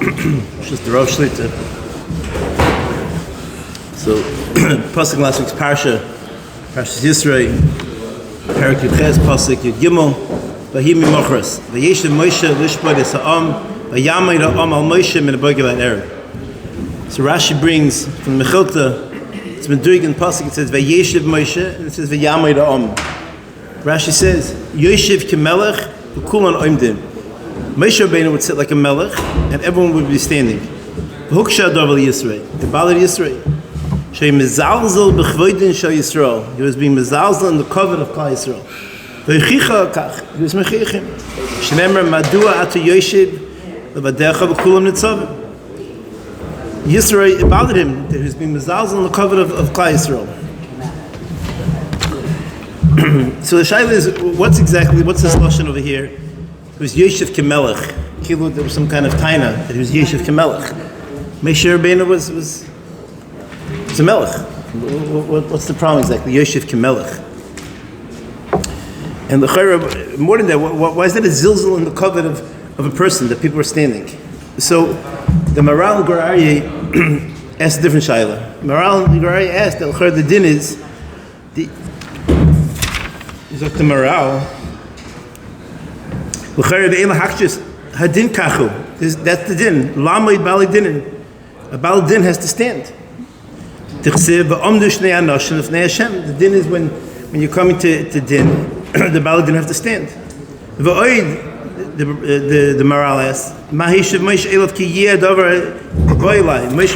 which is the Rav Shlita. So, pasuk last week's parsha Yisros, Perak Yudches, pasuk Yud Gimel, Vahimi Mochras, Vayeshev Moshe Lishbod Es Ha'am, Vayamay Ha'am Al Moshe Min Ha'Bogav Erev. So Rashi brings from the Mechilta. It's been doing in pasuk. It says Vayeshev Moshe, and it says Vayamay Ha'am. Rashi says Yoshev Kemlech, וכולן עומדים. Moshe Rabbeinu would sit like a melech, and everyone would be standing. והוקשה הדבר לישראל, the ballad Yisrael. שהיה מזלזל בכבודן של ישראל. He was being mezalzel in the covet of Klal Yisrael. והוכיחו כך, he was מוכיחים. שנאמר מדוע אתה יושב לבדיך וכולם ניצבים. Yisrael bothered him that he was being mezalzel in the covet of Klal Yisrael. So the shaila is, what's this lashon over here? It was Yoshev Kemlech. There was some kind of taina that he was Yoshev Kemlech. Moshe Rabbeinu was a melech. What's the problem exactly? Yoshev Kemlech. And the chayra, more than that, why is that a zilzal in the covet of a person that people are standing? So the Maral Garaye asked a different shaila. Maral Garaye asked that the din is the Maral. That's the din. A bal din has to stand. The din is when you're coming to din, the bal din have to stand. The Maral asks, Moshe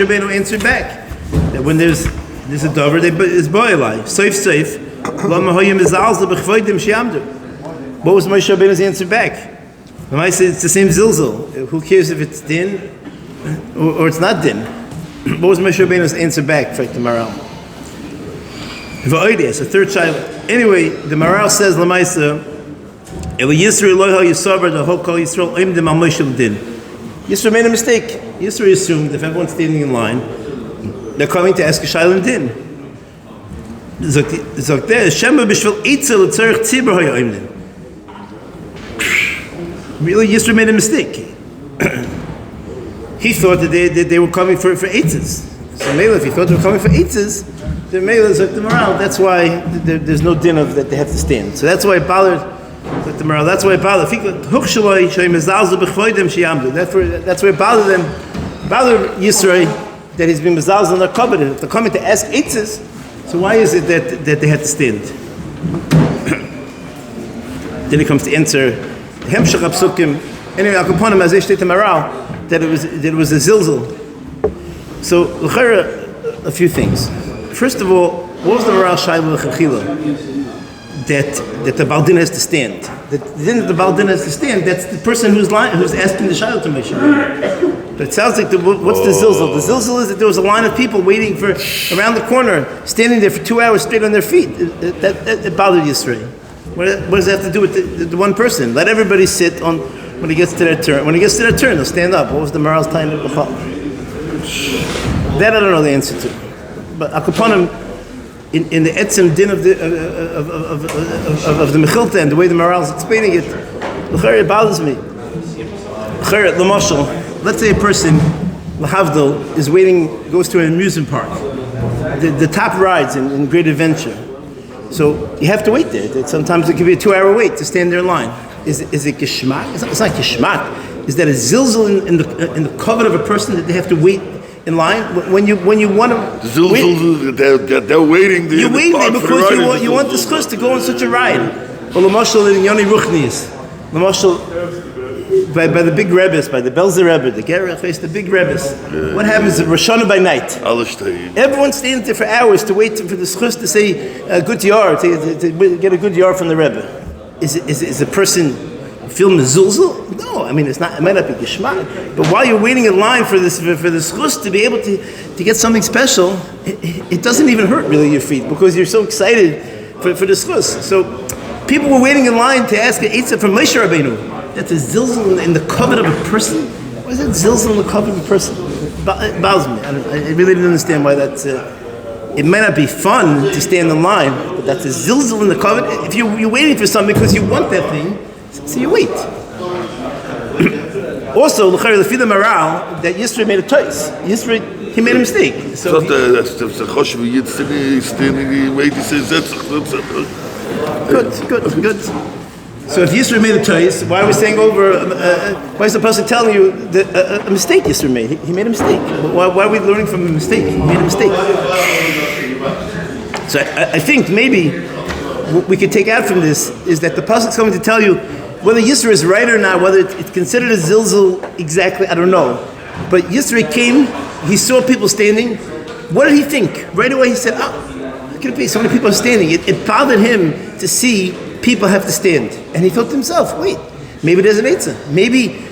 Rabbeinu answered back that when there's a davar, there's boilai. Safe. What was Moshe Rabbeinu's answer back? I say it's the same zilzal. Who cares if it's din or it's not din? What was Moshe Rabbeinu's answer back? For the Maral. It's a third child. Anyway, the Maral says Lamaisa, Yisros made a mistake. Yisros assumed if everyone's standing in line, they're coming to ask a shayla din. Really, Yisros made a mistake. He thought that they were coming for eitzes. So Mela, if he thought they were coming for eitzes, then Mela is like the Maral. That's why there's no din of that they have to stand. So that's why it bothered like the Maral. That's why it bothered. That's why it bothered them. Bothered Yisros that he's been mezalzel in their covenant. If they're coming to ask eitzes, so why is it that they had to stand? Then he comes to answer Hemshach Apsukim. Anyway, upon him as they state the Maral that it was a zilzal. So a few things. First of all, what was the Maral Shailu L'Chachila? That the Baldin has to stand. The Baldin has to stand. That's the person who's asking the Shailu to Moshe. But it sounds like what's the zilzal? The zilzal is that there was a line of people waiting for around the corner, standing there for 2 hours straight on their feet. That bothered Yisrael. What does that have to do with the one person? Let everybody sit on when he gets to their turn. When he gets to their turn, they'll stand up. What was the Maral's time to B'chal? That I don't know the answer to. But Akaponim, in the etzem din of the Mechilta and the way the Maral is explaining it, it bothers me. Let's say a person, Lahavdil, is waiting, goes to an amusement park. The top rides in Great Adventure. So you have to wait there. Sometimes it could be a 2-hour wait to stand there in line. Is it geshmak? It's not geshmak. Is that a zilzal in the covet of a person that they have to wait in line when you want to? Zilzal, they're waiting. You're waiting there because you want the schus to go on such a ride. Or l'mashal in Yoni Ruchnis, l'mashal by the big rebbes, by the Belzer Rebbe, the Gerach face, the big rebbes. What happens? Rosh Hashanah by night. Everyone stands there for hours to wait for the schus to say a good yar, to get a good yar from the Rebbe. Is the person feeling the zilzal? No, I mean it might not be geshmak. But while you're waiting in line for the schus to be able to get something special, it doesn't even hurt really your feet because you're so excited for the schus. So people were waiting in line to ask an eitzah from Moshe Rabbeinu. That's a zilzal in the covet of a person. Why is that zilzal in the covet of a person? It bothers me. I really didn't understand why that's. It might not be fun to stand in line, but that's a zilzal in the covet. If you're waiting for something because you want that thing, so you wait. Also, the moral that Yisro made a choice. Yisro, he made a mistake. So good. So if Yisro made a choice, why are we saying over? Why is the person telling you that a mistake Yisro made? He made a mistake. Why are we learning from a mistake? He made a mistake. So I think maybe what we could take out from this is that the pasuk is going to tell you whether Yisro is right or not, whether it's considered a zilzul exactly, I don't know. But Yisro came, he saw people standing. What did he think? Right away he said, how can it be? So many people are standing. It bothered him to see people have to stand. And he thought to himself, wait, maybe there's an eitzah. Maybe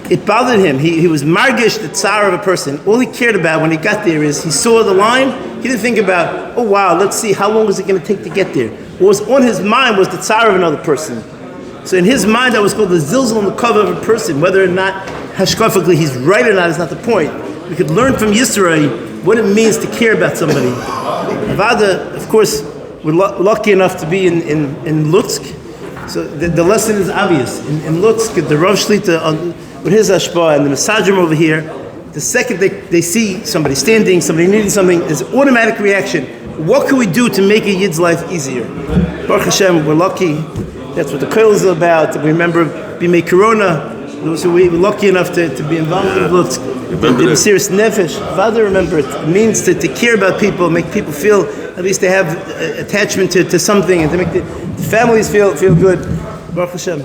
it bothered him. He was margish, the tsar of a person. All he cared about when he got there is he saw the line. He didn't think about, oh wow, let's see, how long is it going to take to get there? What was on his mind was the tsar of another person. So in his mind, that was called the zilzul on the cover of a person. Whether or not hashkafically he's right or not is not the point. We could learn from Yisro what it means to care about somebody. Avada, of course, we're lucky enough to be in Lutsk. So the lesson is obvious. In Lutsk, the Rav Shlita with his ashpa and the masajim over here, the second they see somebody standing, somebody needing something, there's an automatic reaction. What can we do to make a Yid's life easier? Baruch Hashem, we're lucky. That's what the hakollel is about. We remember Bimei Corona. Those who were lucky enough to be involved in Lutsk. The serious nefesh. Father, remember it means to care about people, make people feel at least they have attachment to something, and to make the families feel good. Baruch Hashem.